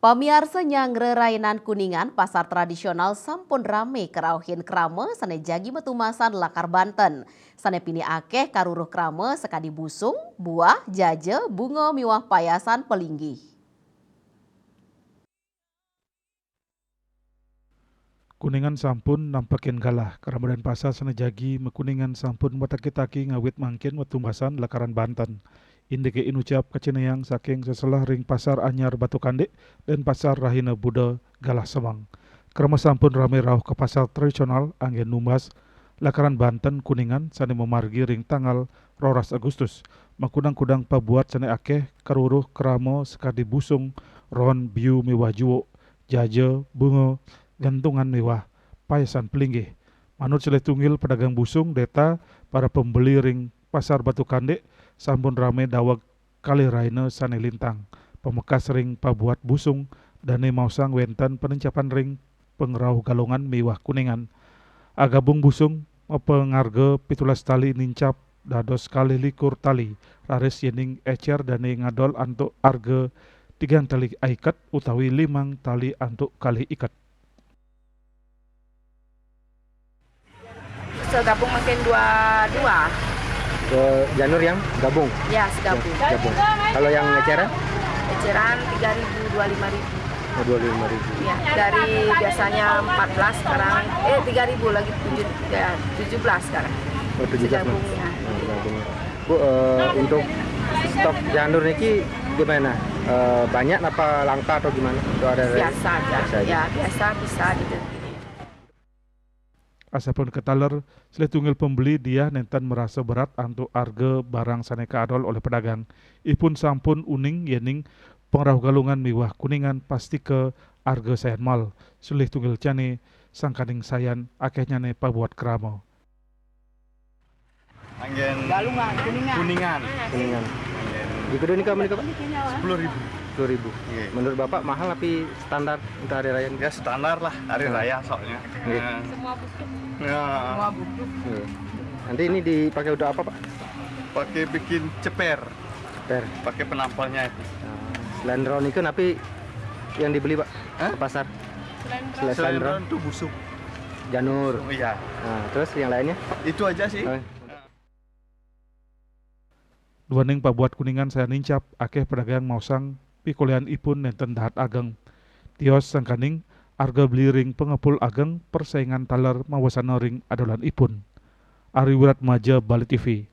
Pamiarsa nyangre rainan Kuningan, pasar tradisional sampun rame kerauhin krame sane jagi metumasan lakar Banten. Sane pini akeh karuruh krame sekadi busung, buah, jaje, bunga miwah payasan pelinggi. Kuningan sampun nampakin galah, Ramadan pasar sana jagi mekuningan sampun wataki-taki ngawit mangkin wetumbasan lakaran Banten. Indike inucap keceneyang saking seselah ring pasar anyar Batu Kandek dan pasar Rahina Buddha Galah Semang. Kerama sampun rame rauh ke pasar tradisional angin numbas lakaran Banten Kuningan sane memargi ring tanggal 12 Agustus. Makudang-kudang pabuat sane akeh karuruh keramo sekadi busung ron biu mewah juwo jaje bunga gantungan mewah, payasan pelinggih. Manut Seleh Tunggil pedagang busung data para pembeli ring pasar Batu Kandek sampun rame dawag kali raine sane lintang. Pemekas ring pabuat busung dane mausang wenten penencapan ring pengrau galongan mewah Kuningan. Agabung busung pengarga 17 tali nincap dados kali likur tali raris yening ecer dane ngadol antuk arga 3 tali ikat utawi 5 tali antuk kali ikat. Segabung makin dua. Ke Janur yang gabung? Ya, segabung. Gabung. Kalau yang eceran? Eceran 3.000, 25.000. Oh, 25.000. Ya, dari biasanya 14 sekarang 3.000 lagi 17 sekarang. Oh, 17 Segabungnya. Segabungnya. Bu, untuk stok janur niki gimana? Banyak apa langka atau gimana? Itu ada Biasa aja. Ya, biasa bisa gitu. Asapun ketaler, Seleh Tunggil pembeli dia nenten merasa berat antuk harga barang saneka adol oleh pedagang. Ipun sampun uning yening pengrauh galungan miwah Kuningan pasti ke harga sayan mal. Seleh Tunggil cani sangkaning sayan akhirnya ne pabuat keramo. Anggen Galungan, Kuningan. Kuningan. Di kedua ini kamu 10.000. 10.000. Iya. Menurut Bapak mahal tapi standar untuk hari raya? Ya standar lah hari raya soalnya. Iya. Semua busuk. Ya, Semua busuk. Nanti ini dipakai udah apa, Pak? pakai bikin ceper, Per. pakai penampalnya itu. Selain ron itu napi yang dibeli, Pak? Hah? Ke pasar? Selain Selain ron, ron itu busuk. janur. Oh iya, Nah, terus yang lainnya? itu aja sih. Duaning pabuat Kuningan saya nincap akeh pedagang mausang pikulian ipun nenten dahat ageng. Tios sangkaning harga beli ring pengepul ageng persaingan taler mawasana ring adolan ipun. Ari Wiratmaja Bali TV.